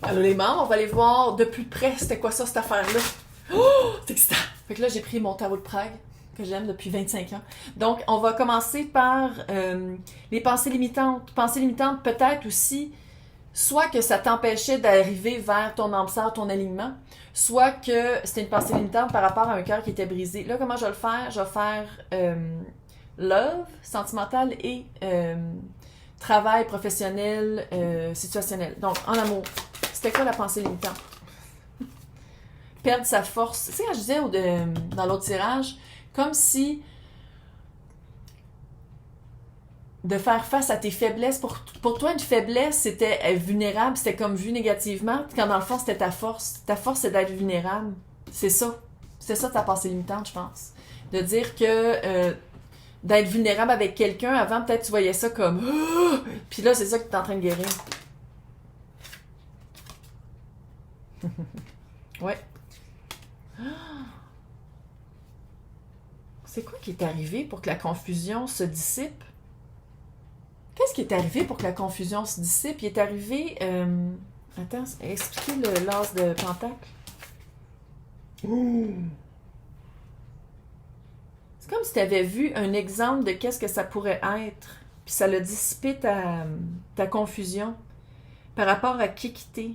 Allô les membres, on va aller voir de plus près c'était quoi ça, cette affaire-là. Oh, c'est excitant! Fait que là, j'ai pris mon tarot de Prague, que j'aime depuis 25 ans. Donc, on va commencer par les pensées limitantes. Pensées limitantes, peut-être aussi, soit que ça t'empêchait d'arriver vers ton âme sœur, ton alignement, soit que c'était une pensée limitante par rapport à un cœur qui était brisé. Là, comment je vais le faire? Je vais faire love, sentimental et travail professionnel, situationnel. Donc, en amour. C'était quoi la pensée limitante? Perdre sa force. Tu sais, quand je disais dans l'autre tirage, comme si de faire face à tes faiblesses, pour toi, une faiblesse, c'était vulnérable, c'était comme vu négativement, quand dans le fond, c'était ta force. Ta force, c'est d'être vulnérable. C'est ça. C'est ça ta pensée limitante, je pense. De dire que d'être vulnérable avec quelqu'un, avant, peut-être tu voyais ça comme puis là, c'est ça que tu es en train de guérir. Ouais. C'est quoi qui est arrivé pour que la confusion se dissipe? Qu'est-ce qui est arrivé pour que la confusion se dissipe? Il est arrivé... Attends, expliquez le l'as de Pentacle. Ouh. C'est comme si tu avais vu un exemple de qu'est-ce que ça pourrait être. Puis ça l'a dissipé ta confusion par rapport à qui t'es.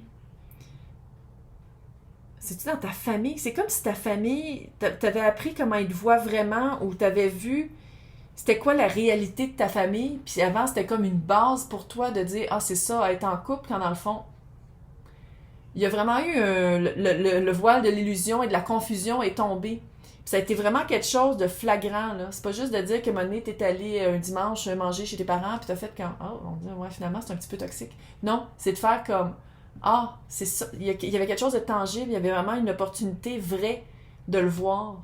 C'est-tu dans ta famille? C'est comme si ta famille, t'avais appris comment ils te voient vraiment ou t'avais vu c'était quoi la réalité de ta famille. Puis avant, c'était comme une base pour toi de dire ah, c'est ça, être en couple, quand dans le fond, il y a vraiment eu le voile de l'illusion et de la confusion est tombé. Puis ça a été vraiment quelque chose de flagrant, là. C'est pas juste de dire que un moment donné, t'es allé un dimanche manger chez tes parents, puis t'as fait comme oh, on dit, ouais, finalement, c'est un petit peu toxique. Non, c'est de faire comme ah, c'est ça. Il y avait quelque chose de tangible, il y avait vraiment une opportunité vraie de le voir.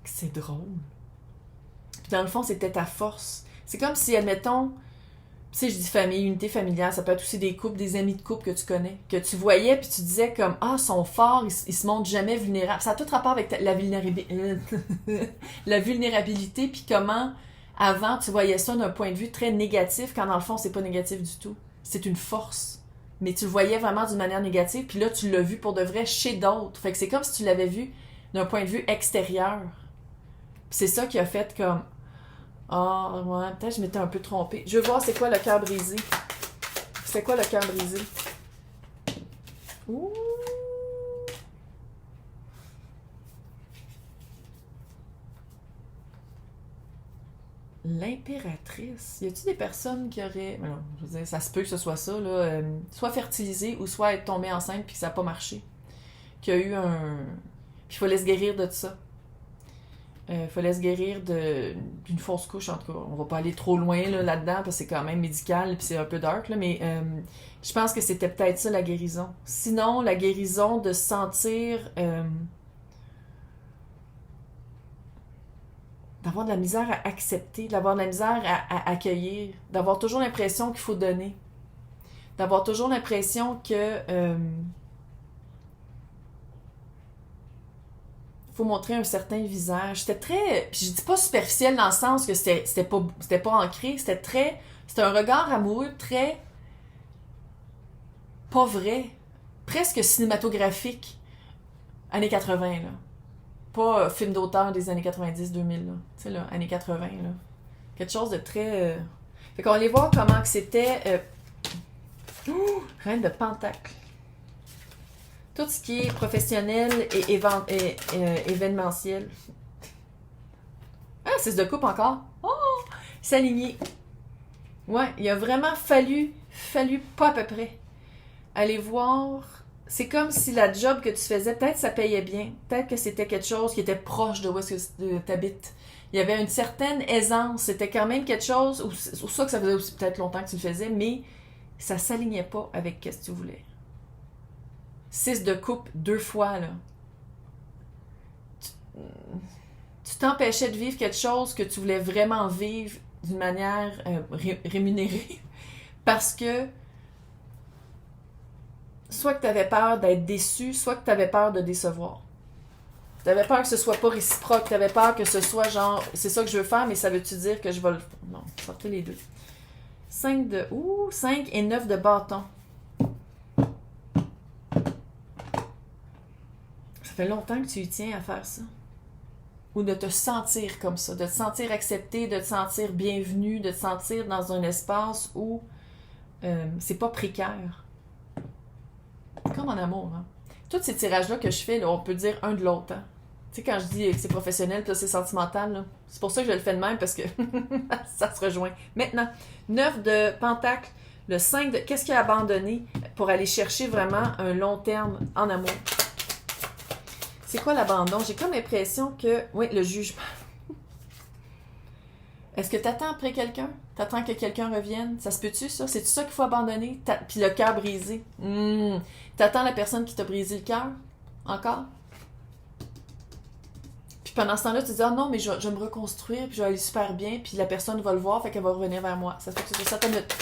C'est drôle. Puis dans le fond, c'était ta force. C'est comme si, admettons, tu sais, je dis famille, unité familiale, ça peut être aussi des couples, des amis de couple que tu connais, que tu voyais, puis tu disais comme, ah, ils sont forts, ils se montrent jamais vulnérables. Ça a tout rapport avec la vulnérabilité, la vulnérabilité, puis comment, avant, tu voyais ça d'un point de vue très négatif, quand dans le fond, c'est pas négatif du tout. C'est une force. Mais tu le voyais vraiment d'une manière négative, puis là, tu l'as vu pour de vrai chez d'autres. Fait que c'est comme si tu l'avais vu d'un point de vue extérieur. Puis c'est ça qui a fait comme, ah, ouais, peut-être que je m'étais un peu trompée. Je veux voir c'est quoi le cœur brisé. C'est quoi le cœur brisé? Ouh! L'impératrice. Y a-t-il des personnes qui auraient... Non, je veux dire, ça se peut que ce soit ça, là. Soit fertilisée ou soit être tombée enceinte puis que ça n'a pas marché. Qu'il y a eu un... Puis il fallait se guérir de ça. Fallait se guérir d'une fausse couche, en tout cas. On va pas aller trop loin là-dedans, parce que c'est quand même médical, puis c'est un peu dark, là, mais je pense que c'était peut-être ça, la guérison. Sinon, la guérison de se sentir... d'avoir de la misère à accepter, d'avoir de la misère à accueillir, d'avoir toujours l'impression qu'il faut donner, d'avoir toujours l'impression que... faut montrer un certain visage. C'était très... Puis je dis pas superficiel dans le sens que c'était pas ancré. C'était très... C'était un regard amoureux très... pas vrai. Presque cinématographique. Années 80, là. Pas film d'auteur des années 90-2000, là. Tu sais, là, années 80, là. Quelque chose de très... Fait qu'on va aller voir comment que c'était... Reine de Pentacle. Tout ce qui est professionnel et événementiel. Ah, 6 de coupe encore. Oh! S'aligner. Ouais, il a vraiment fallu pas à peu près, aller voir. C'est comme si la job que tu faisais, peut-être ça payait bien. Peut-être que c'était quelque chose qui était proche de où est-ce que tu habites. Il y avait une certaine aisance. C'était quand même quelque chose, ou ça que ça faisait aussi peut-être longtemps que tu le faisais, mais ça s'alignait pas avec ce que tu voulais. 6 de coupe 2 fois, là. Tu t'empêchais de vivre quelque chose que tu voulais vraiment vivre d'une manière rémunérée parce que soit que tu avais peur d'être déçu, soit que tu avais peur de décevoir. Tu avais peur que ce soit pas réciproque, tu avais peur que ce soit genre c'est ça que je veux faire, mais ça veut-tu dire que je vais le... Non, sortez les deux. 5 et 9 de bâton. fait longtemps que tu y tiens à faire ça. Ou de te sentir comme ça, de te sentir accepté, de te sentir bienvenu, de te sentir dans un espace où c'est pas précaire. Comme en amour, hein. Tous ces tirages-là que je fais, là, on peut dire un de l'autre, hein. Tu sais, quand je dis que c'est professionnel puis c'est sentimental, là, c'est pour ça que je le fais de même, parce que ça se rejoint. Maintenant, 9 de Pentacle, le 5 de... Qu'est-ce qu'il a abandonné pour aller chercher vraiment un long terme en amour? C'est quoi l'abandon? J'ai comme l'impression que... Oui, le jugement. Est-ce que t'attends après quelqu'un? T'attends que quelqu'un revienne? Ça se peut-tu, ça? C'est-tu ça qu'il faut abandonner? Puis le cœur brisé. T'attends la personne qui t'a brisé le cœur? Encore? Puis pendant ce temps-là, tu te dis, ah non, mais je vais me reconstruire, puis je vais aller super bien, puis la personne va le voir, fait qu'elle va revenir vers moi. Ça se fait que c'est ça, t'as minute.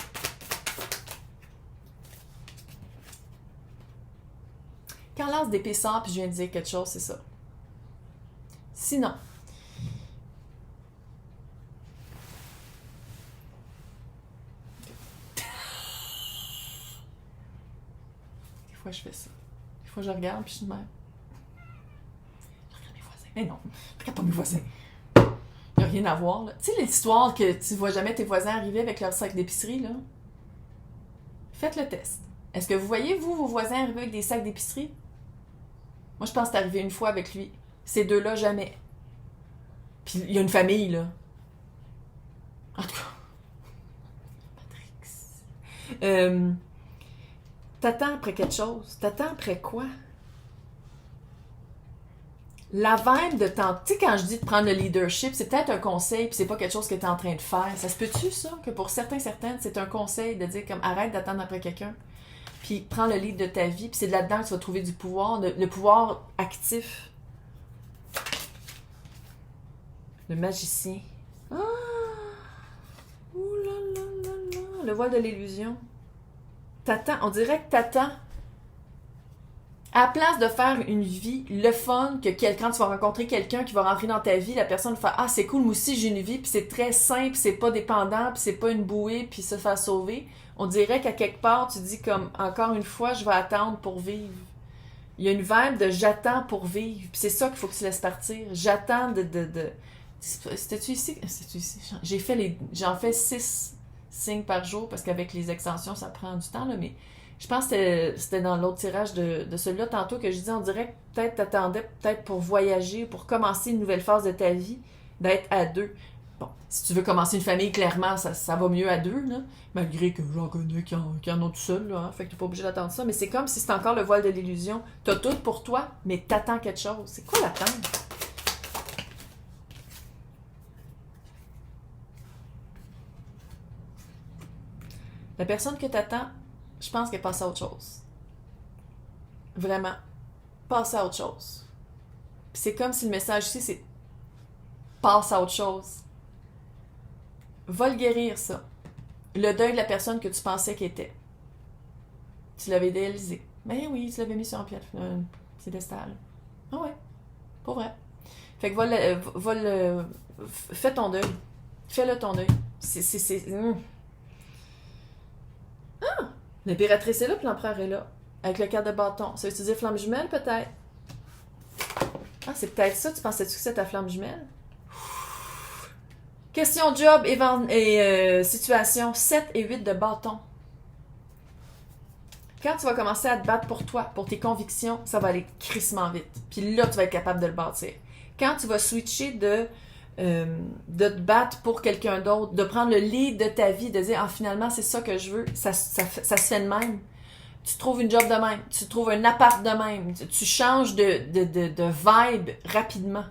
Quand l'as d'épée sort, puis je viens de dire quelque chose, c'est ça. Sinon, des fois je fais ça. Des fois je regarde, puis je suis de même. Je regarde mes voisins. Mais non, je regarde pas mes voisins. Il n'y a rien à voir, là. Tu sais l'histoire que tu vois jamais tes voisins arriver avec leur sac d'épicerie, là? Faites le test. Est-ce que vous voyez, vous, vos voisins arriver avec des sacs d'épicerie? Moi, je pense que c'est arrivé une fois avec lui. Ces deux-là, jamais. Puis il y a une famille, là. En tout cas. Patrick. T'attends après quelque chose. T'attends après quoi? La vibe de temps. Tu sais, quand je dis de prendre le leadership, c'est peut-être un conseil, puis c'est pas quelque chose que t'es en train de faire. Ça se peut-tu, ça? Que pour certaines, c'est un conseil de dire comme arrête d'attendre après quelqu'un. Puis prends le lead de ta vie, puis c'est là-dedans que tu vas trouver du pouvoir, le pouvoir actif. Le magicien. Ah! Ouh là là là là! Le voile de l'illusion. T'attends, on dirait que t'attends. À la place de faire une vie, le fun, que quand tu vas rencontrer quelqu'un qui va rentrer dans ta vie, la personne va faire ah, c'est cool, moi aussi j'ai une vie, puis c'est très simple, c'est pas dépendant, puis c'est pas une bouée, puis se faire sauver. On dirait qu'à quelque part, tu dis comme, encore une fois, je vais attendre pour vivre. Il y a une vibe de j'attends pour vivre. Puis c'est ça qu'il faut que tu laisses partir. J'attends de... C'était-tu ici? C'était-tu ici? J'en fais 6 signes par jour, parce qu'avec les extensions, ça prend du temps, là, mais je pense que c'était dans l'autre tirage de celui-là tantôt que je disais, on dirait que peut-être t'attendais peut-être pour voyager, pour commencer une nouvelle phase de ta vie, d'être à deux. Bon, si tu veux commencer une famille, clairement, ça va mieux à deux, là. Malgré que j'en connais qui en ont tout seul, là. Hein, fait que t'es pas obligé d'attendre ça. Mais c'est comme si c'est encore le voile de l'illusion. T'as tout pour toi, mais t'attends quelque chose. C'est quoi l'attendre? La personne que t'attends, je pense qu'elle passe à autre chose. Vraiment. Passe à autre chose. Puis c'est comme si le message ici, c'est passe à autre chose. Va le guérir, ça. Le deuil de la personne que tu pensais qu'elle était. Tu l'avais idéalisé. Ben oui, tu l'avais mis sur un piédestal. Ah ouais, pas vrai. Fait que fais ton deuil. Fais-le ton deuil. Ah! L'impératrice est là, puis l'empereur est là. Avec le cadre de bâton. Ça veut dire flamme jumelle, peut-être? Ah, c'est peut-être ça. Tu pensais-tu que c'était ta flamme jumelle? Question job et situation 7 et 8 de bâton. Quand tu vas commencer à te battre pour toi, pour tes convictions, ça va aller crissement vite. Puis là, tu vas être capable de le bâtir. Quand tu vas switcher de te battre pour quelqu'un d'autre, de prendre le lead de ta vie, de dire ah, finalement, c'est ça que je veux, ça se fait de même. Tu trouves une job de même, tu trouves un appart de même, tu changes de vibe rapidement.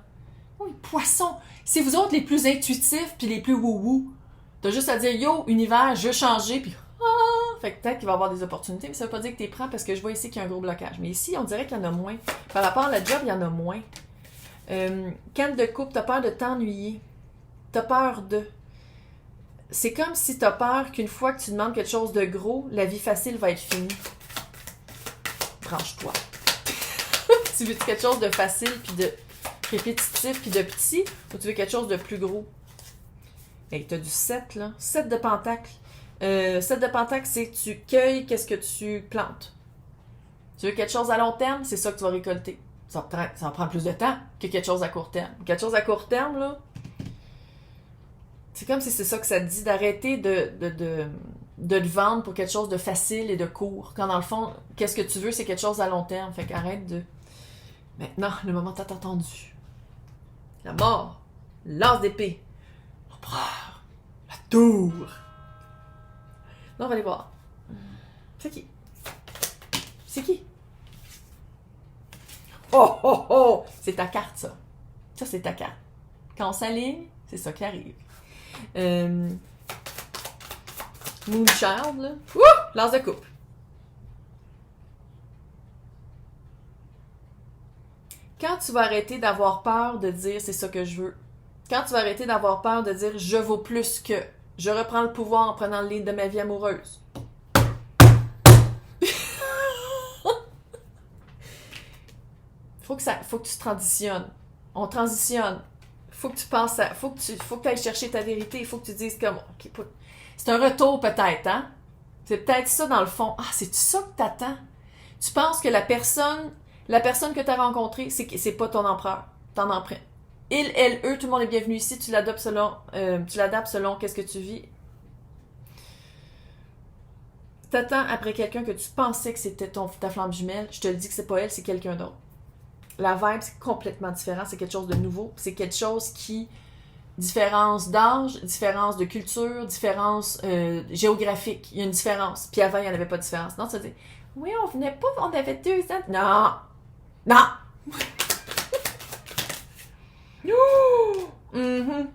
Oui, poisson! C'est vous autres les plus intuitifs puis les plus wou-wou. T'as juste à dire yo, univers, je veux changer, puis ah! Fait que peut-être qu'il va y avoir des opportunités, mais ça veut pas dire que t'es prêt parce que je vois ici qu'il y a un gros blocage. Mais ici, on dirait qu'il y en a moins. Par rapport à la job, il y en a moins. Canne de coupe, t'as peur de t'ennuyer. T'as peur de... C'est comme si t'as peur qu'une fois que tu demandes quelque chose de gros, la vie facile va être finie. Branche-toi. Tu veux quelque chose de facile, puis de répétitif, puis de petit, ou tu veux quelque chose de plus gros? Hey, t'as du 7, là. 7 de pentacle. 7 de pentacle, c'est que tu cueilles qu'est-ce que tu plantes. Tu veux quelque chose à long terme, c'est ça que tu vas récolter. ça prend plus de temps que quelque chose à court terme. Quelque chose à court terme, là, c'est comme si c'est ça que ça te dit, d'arrêter de te vendre pour quelque chose de facile et de court. Quand dans le fond, qu'est-ce que tu veux, c'est quelque chose à long terme. Fait qu'arrête de... Maintenant, le moment tant attendu. La mort, l'as d'épée, l'empereur, la tour. Là, on va aller voir. C'est qui? C'est qui? Oh, oh, oh! C'est ta carte, ça. Ça, c'est ta carte. Quand on s'aligne, c'est ça qui arrive. Moonchild, là. Ouh! L'as de coupe. Quand tu vas arrêter d'avoir peur de dire c'est ça que je veux, quand tu vas arrêter d'avoir peur de dire je vaux plus que, je reprends le pouvoir en prenant le lead de ma vie amoureuse. Faut que tu transitionnes. On transitionne. Faut que tu penses à, faut que tu ailles chercher ta vérité. Il faut que tu dises comme, okay, c'est un retour peut-être, hein? C'est peut-être ça dans le fond. Ah, c'est ça que t'attends? Tu penses que la personne que tu as rencontrée, c'est pas ton empereur, ton empreinte. Il, elle, eux, tout le monde est bienvenu ici. Tu l'adaptes selon qu'est-ce que tu vis. T'attends après quelqu'un que tu pensais que c'était ta flamme jumelle. Je te le dis que c'est pas elle, c'est quelqu'un d'autre. La vibe, c'est complètement différent. C'est quelque chose de nouveau. C'est quelque chose qui... Différence d'âge, différence de culture, différence géographique. Il y a une différence. Puis avant, il n'y en avait pas de différence. Non, ça veut dire, oui, on venait pas, on avait 2 ans. Non! Non! Mm-hmm.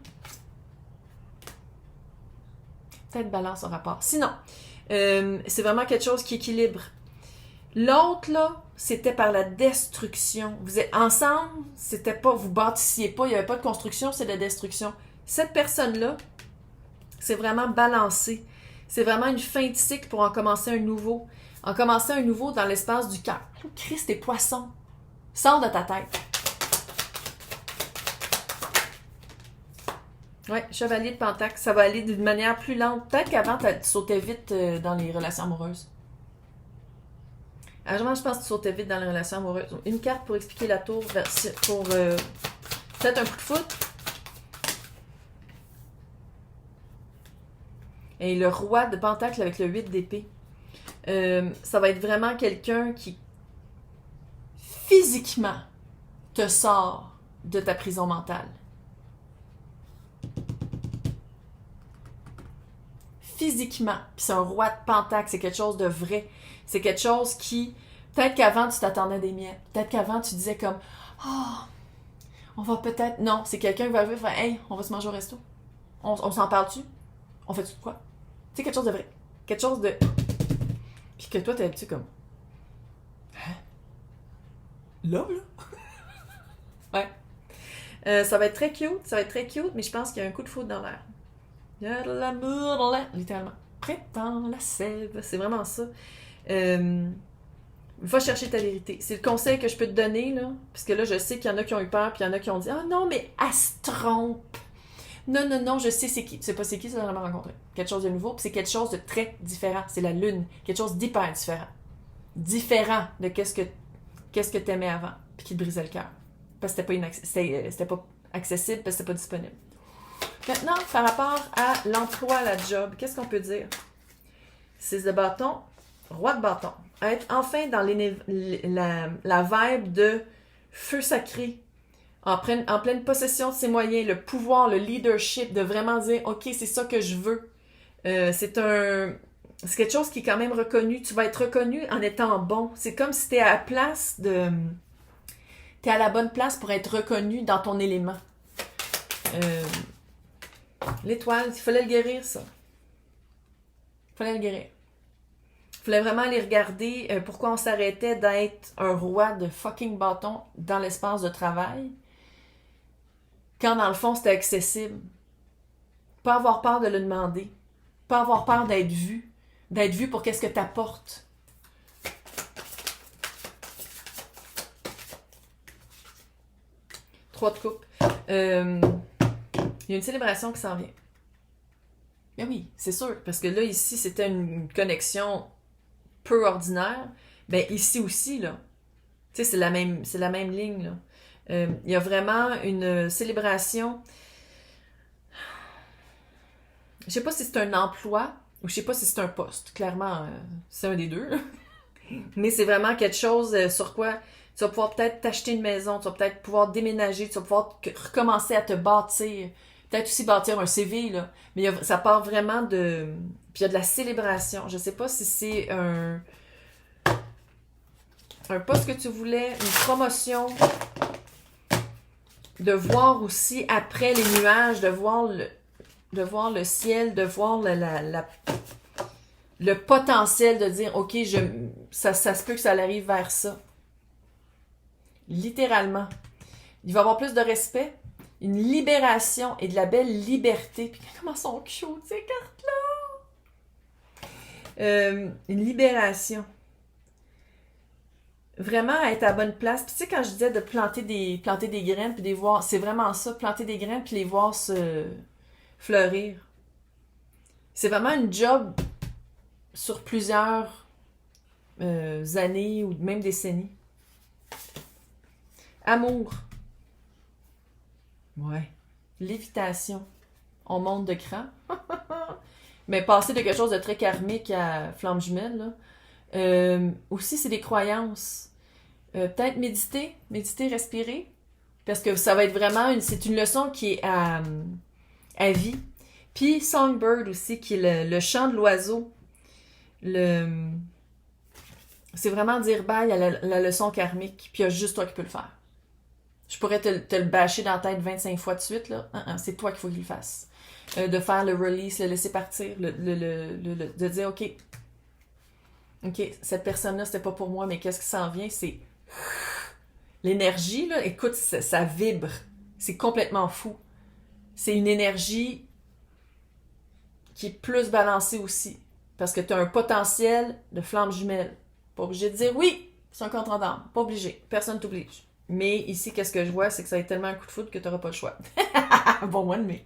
Peut-être balance au rapport. Sinon, c'est vraiment quelque chose qui équilibre. L'autre, là, c'était par la destruction. Vous êtes ensemble, c'était pas, vous bâtissiez pas, il n'y avait pas de construction, c'est de la destruction. Cette personne-là, c'est vraiment balancé. C'est vraiment une fin de cycle pour en commencer un nouveau. En commencer un nouveau dans l'espace du cœur. Oh, Christ, t'es poisson. Sors de ta tête. Ouais, chevalier de Pentacle, ça va aller d'une manière plus lente. Peut-être qu'avant, tu sautais vite dans les relations amoureuses. Alors, je pense que tu sautais vite dans les relations amoureuses. Une carte pour expliquer la tour, pour peut-être un coup de foot. Et le roi de Pentacle avec le 8 d'épée. Ça va être vraiment quelqu'un qui, physiquement, te sort de ta prison mentale. Physiquement. Puis c'est un roi de Pentacle, c'est quelque chose de vrai. C'est quelque chose qui... Peut-être qu'avant, tu t'attendais des miettes. Peut-être qu'avant, tu disais comme... Oh, on va peut-être... Non, c'est quelqu'un qui va arriver et faire... Hey, on va se manger au resto. On s'en parle-tu? On fait-tu de quoi? C'est quelque chose de vrai. Quelque chose de... Puis que toi, t'es habitué comme... Hein? Là? Ouais. Ça va être très cute, mais je pense qu'il y a un coup de foudre dans l'air. Il y a de l'amour dans l'air, littéralement. Prêt dans la sève. C'est vraiment ça. Va chercher ta vérité. C'est le conseil que je peux te donner, là. Parce que là, je sais qu'il y en a qui ont eu peur, puis il y en a qui ont dit « Ah non, mais elle se trompe! » Non, je sais c'est qui. Tu sais pas c'est qui, ça va jamais rencontrer. Quelque chose de nouveau, puis c'est quelque chose de très différent. C'est la lune. Quelque chose d'hyper différent. Différent de qu'est-ce que t'aimais avant, puis qui te brisait le cœur. Parce que c'était pas accessible, parce que c'était pas disponible. Maintenant, par rapport à l'emploi, la job, qu'est-ce qu'on peut dire? 6 de bâton, roi de bâton. Être enfin dans la vibe de feu sacré, en pleine possession de ses moyens, le pouvoir, le leadership, de vraiment dire « Ok, c'est ça que je veux. » C'est quelque chose qui est quand même reconnu. Tu vas être reconnu en étant bon. C'est comme si t'es à la place de... T'es à la bonne place pour être reconnu dans ton élément. L'étoile, il fallait le guérir, ça. Il fallait le guérir. Il fallait vraiment aller regarder pourquoi on s'arrêtait d'être un roi de fucking bâton dans l'espace de travail, quand dans le fond, c'était accessible. Pas avoir peur de le demander. Pas avoir peur d'être vu. D'être vu pour qu'est-ce que t'apportes. Trois de coupe. Il y a une célébration qui s'en vient. Ben oui, c'est sûr. Parce que là, ici, c'était une connexion peu ordinaire. Ben ici aussi, là. Tu sais, c'est la même ligne, là. Il y a vraiment une célébration. Je sais pas si c'est un emploi ou je sais pas si c'est un poste. Clairement, c'est un des deux, là. Mais c'est vraiment quelque chose sur quoi tu vas pouvoir peut-être t'acheter une maison, tu vas peut-être pouvoir déménager, tu vas pouvoir recommencer à te bâtir. Peut-être aussi bâtir un CV, là. Mais ça part vraiment de... Puis il y a de la célébration. Je sais pas si c'est un poste que tu voulais, une promotion, de voir aussi après les nuages, de voir le ciel, de voir le potentiel de dire, OK, ça se peut que ça arrive vers ça. Littéralement. Il va y avoir plus de respect, une libération et de la belle liberté. Puis comment sont cute ces cartes-là! Une libération. Vraiment être à la bonne place. Puis tu sais, quand je disais de planter des graines, puis les voir, c'est vraiment ça, planter des graines, puis les voir se fleurir. C'est vraiment une job sur plusieurs années ou même décennies. Amour. Ouais. Lévitation. On monte de cran. Mais passer de quelque chose de très karmique à flamme jumelle, là. Aussi, c'est des croyances. Peut-être méditer, respirer. Parce que ça va être vraiment c'est une leçon qui est à vie. Puis Songbird aussi, qui est le chant de l'oiseau. C'est vraiment dire bye à la leçon karmique. Puis il y a juste toi qui peux le faire. Je pourrais te le bâcher dans la tête 25 fois de suite, là. C'est toi qu'il faut qu'il le fasse. De faire le release, le laisser partir, de dire, OK, cette personne-là, c'était pas pour moi, mais qu'est-ce qui s'en vient? C'est l'énergie, là, écoute, ça vibre. C'est complètement fou. C'est une énergie qui est plus balancée aussi. Parce que tu as un potentiel de flamme jumelle. Pas obligé de dire oui, c'est un contrat d'âme. Pas obligé. Personne t'oblige. Mais ici, qu'est-ce que je vois, c'est que ça va être tellement un coup de foudre que tu n'auras pas le choix. Bon mois de mai.